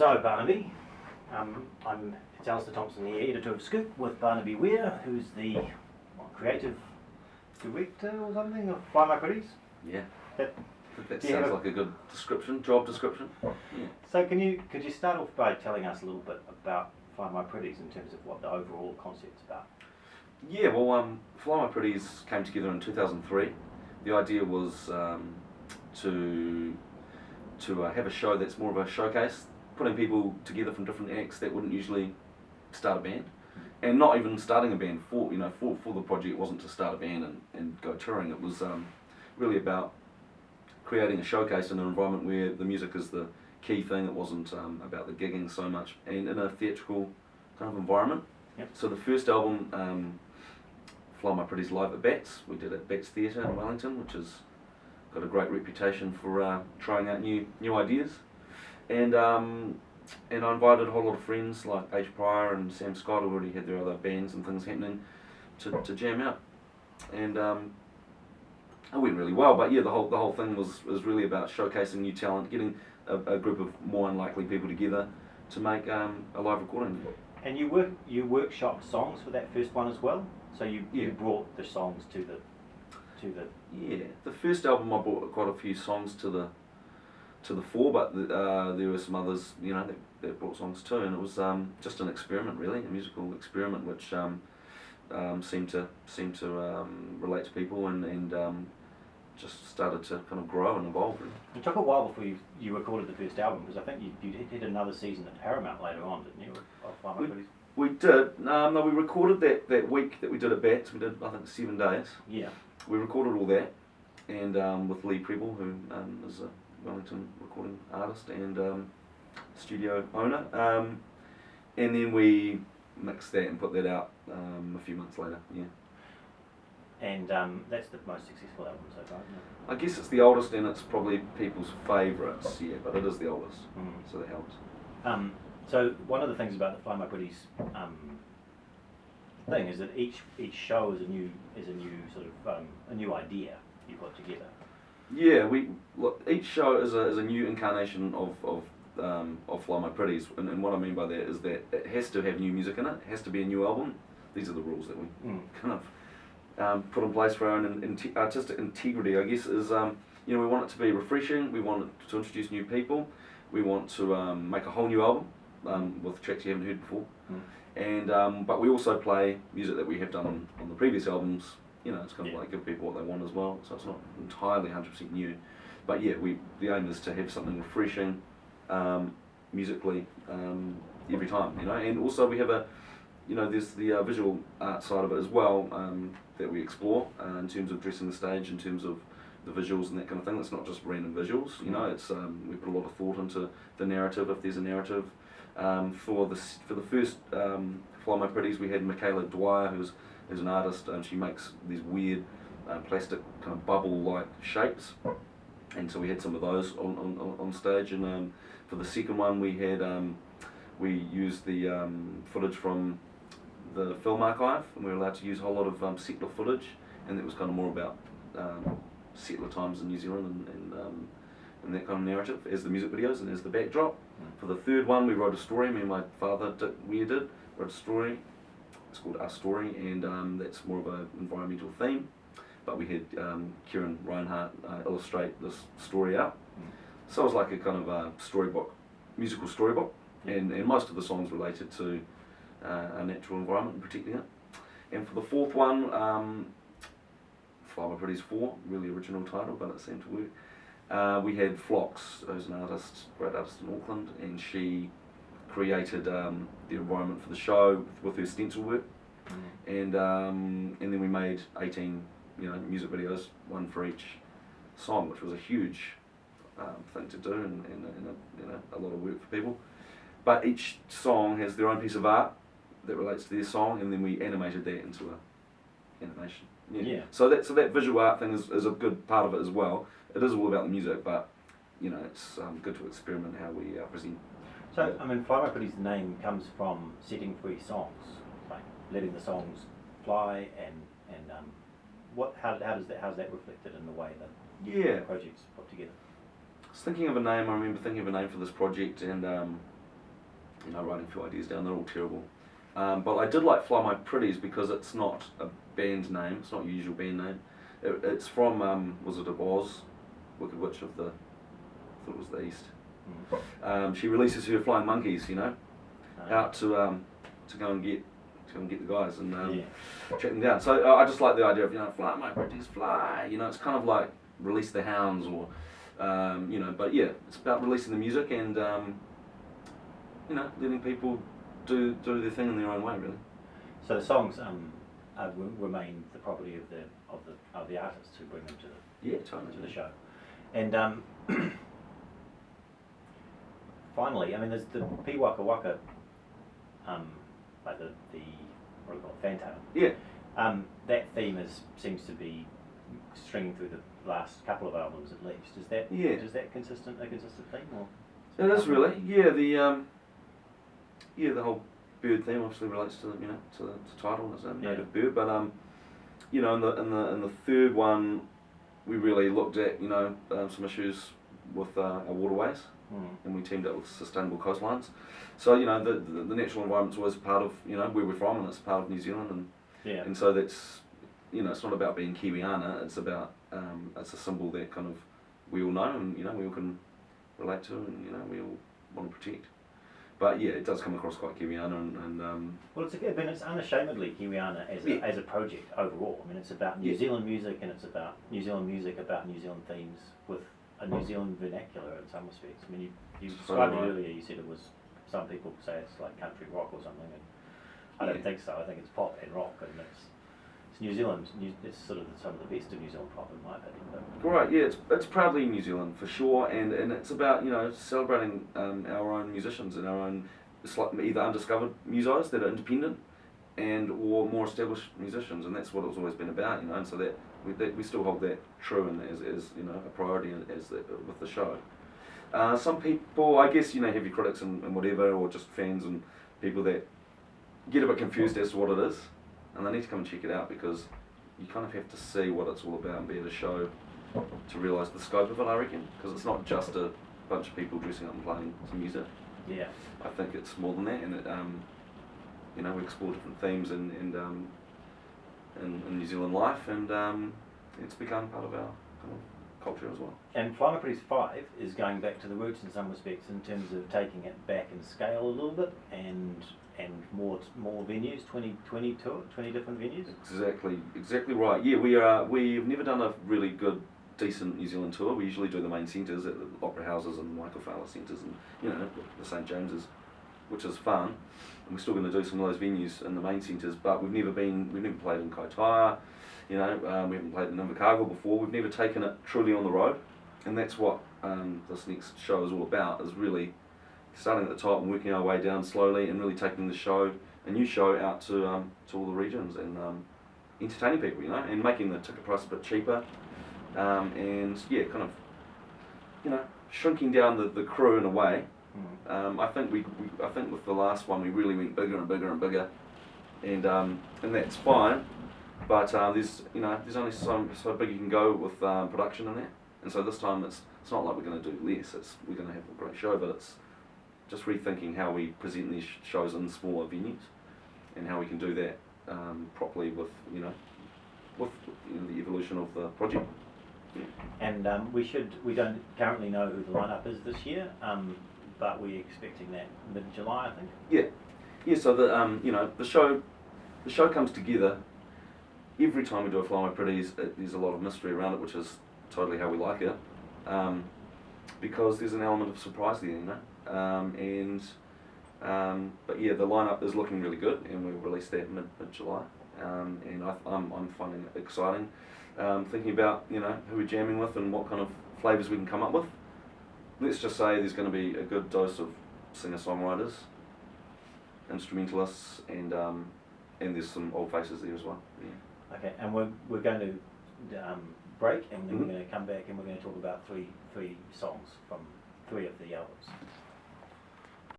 So, Barnaby, it's Alastair Thompson here, editor of Scoop, with Barnaby Weir, who's the creative director or something of Fly My Pretties. Yeah, That, that sounds like a good description, job description. Yeah. So could you start off by telling us a little bit about Fly My Pretties in terms of what the overall concept's about? Yeah, well, Fly My Pretties came together in 2003. The idea was to have a show that's more of a showcase, putting people together from different acts that wouldn't usually start a band, and not even starting a band for the project wasn't to start a band and go touring. It was really about creating a showcase in an environment where the music is the key thing. It wasn't about the gigging so much, and in a theatrical kind of environment. Yep. So the first album, Fly My Pretties live at Bats, we did at Bats Theatre in Wellington, which has got a great reputation for trying out new ideas. And I invited a whole lot of friends like H. Pryor and Sam Scott, who already had their other bands and things happening, to jam out. And it went really well. But yeah, the whole thing was really about showcasing new talent, getting a group of more unlikely people together to make a live recording. And you workshopped songs for that first one as well. So you brought the songs to the. Yeah, the first album I brought quite a few songs to the fore, but there were some others, that brought songs too, and it was just an experiment, really, a musical experiment, which seemed to relate to people and just started to kind of grow and evolve. It took a while before you recorded the first album, because I think you did another season at Paramount later on, didn't you? Of Fly My Pretties? We did. No, we recorded that week that we did at Bats. We did, I think, 7 days. Yeah. We recorded all that, and with Lee Preble, who is a Wellington recording artist and studio owner, and then we mixed that and put that out a few months later. Yeah. And that's the most successful album so far, isn't it? I guess it's the oldest and it's probably people's favourites, yeah, but it is the oldest, so that helps. So one of the things about the Fly My Pretties thing is that each show is a new sort of a new idea you put together. Yeah, each show is a new incarnation of Fly My Pretties, and what I mean by that is that it has to have new music in it. It has to be a new album. These are the rules that we kind of put in place for our own artistic integrity, I guess. Is we want it to be refreshing. We want it to introduce new people. We want to make a whole new album with tracks you haven't heard before. And but we also play music that we have done on the previous albums. It's kind of like give people what they want as well. So it's not entirely 100% new, but yeah, the aim is to have something refreshing, musically, every time. And also we have there's the visual art side of it as well that we explore in terms of dressing the stage, in terms of the visuals and that kind of thing. It's not just random visuals. It's we put a lot of thought into the narrative, if there's a narrative. For the first Fly My Pretties, we had Michaela Dwyer, who's an artist, and she makes these weird plastic kind of bubble-like shapes, and so we had some of those on stage. And for the second one, we used the footage from the film archive, and we were allowed to use a whole lot of settler footage, and it was kind of more about settler times in New Zealand and that kind of narrative as the music videos and as the backdrop. For the third one, we wrote a story. Me and my father, wrote a story. It's called Our Story, and that's more of an environmental theme. But we had Kieran Reinhardt illustrate this story out. So it was like a kind of a storybook, musical storybook, and most of the songs related to our natural environment and protecting it. And for the fourth one, Fly My Pretties 4, really original title, but it seemed to work. We had Phlox, who's an artist, great artist in Auckland, and she created the environment for the show with her stencil work, and then we made 18 music videos, one for each song, which was a huge thing to do and a lot of work for people. But each song has their own piece of art that relates to their song, and then we animated that into a animation. Yeah. So that visual art thing is a good part of it as well. It is all about the music, but it's good to experiment how we present. So Fly My Pretties, the name comes from setting free songs, like letting the songs fly, and how's that reflected in the way that the project's put together? I was thinking of a name. I remember thinking of a name for this project, and you know, writing a few ideas down. They're all terrible. But I did like Fly My Pretties because it's not a band name. It's not your usual band name. It's from Wizard of Oz, Wicked Witch of the, I thought it was the East. She releases her flying monkeys, you know, out to go and get the guys and check them down. So I just like the idea of, you know, fly my pretties, fly. You know, it's kind of like release the hounds, or you know. But yeah, it's about releasing the music and you know, letting people do their thing in their own way, really. So the songs remain the property of the artists who bring them to the show. And finally, I mean, there's the Pi Waka Waka, like the what do you call it, fantail. Yeah. That theme seems to be stringing through the last couple of albums at least. Is that a consistent theme, or? It is really. Yeah, the whole bird theme obviously relates to the title as a native bird, but you know, in the third one, we really looked at, you know, some issues with our waterways, and we teamed up with sustainable coastlines. So, you know, the natural environment's always part of, you know, where we're from, and it's part of New Zealand, and so that's, you know, it's not about being Kiwiana. It's about it's a symbol that kind of we all know, and you know, we all can relate to, and you know, we all want to protect. But yeah, it does come across quite Kiwiana, and well, it's unashamedly Kiwiana as a project overall. I mean, it's about New Zealand music, and it's about New Zealand music about New Zealand themes with a New Zealand vernacular in some respects. I mean, you described it earlier. You said it was, some people say it's like country rock or something, and I don't think so. I think it's pop and rock, and it's New Zealand. It's sort of some of the best of New Zealand pop, in my opinion. Right, yeah, it's proudly New Zealand for sure, and it's about, you know, celebrating our own musicians and our own either undiscovered musos that are independent, and or more established musicians, and that's what it's always been about, you know. And so that we still hold that true and as you know, a priority with the show. Some people, I guess, you know, heavy critics and whatever, or just fans and people that get a bit confused as to what it is, and they need to come and check it out, because you kind of have to see what it's all about and be at a show to realise the scope of it, I reckon, because it's not just a bunch of people dressing up and playing some music. Yeah. I think it's more than that, and it, you know, we explore different themes in New Zealand life, and it's become part of our kind of culture as well. And Fly My Pretties 5 is going back to the roots in some respects, in terms of taking it back in scale a little bit, and more venues, 20 different venues. Exactly right. Yeah, we've never done a really good, decent New Zealand tour. We usually do the main centres at the opera houses and Michael Fowler centres, and you know, the St James's, which is fun. And we're still going to do some of those venues in the main centres, but we've never played in Kaitaia. You know, we haven't played in Invercargill before. We've never taken it truly on the road, and that's what this next show is all about. Is really starting at the top and working our way down slowly, and really taking a new show out to all the regions, and entertaining people, you know, and making the ticket price a bit cheaper, and yeah, kind of, you know, shrinking down the crew in a way. I think I think with the last one we really went bigger and bigger and bigger, and that's fine, but there's only so big you can go with production in there, and so this time it's not like we're going to do less. We're going to have a great show, but it's just rethinking how we present these shows in smaller venues, and how we can do that properly with the evolution of the project. Yeah. And we don't currently know who the lineup is this year, but we're expecting that mid-July, I think. Yeah. So the show comes together every time we do a Fly My Pretties. There's a lot of mystery around it, which is totally how we like it, because there's an element of surprise there, you know. But yeah, the lineup is looking really good, and we'll release that mid-July, and I'm finding it exciting, thinking about, you know, who we're jamming with and what kind of flavours we can come up with. Let's just say there's going to be a good dose of singer-songwriters, instrumentalists, and there's some old faces there as well. Yeah. Okay, and we're going to break, and then we're going to come back, and we're going to talk about three songs from 3 of the albums.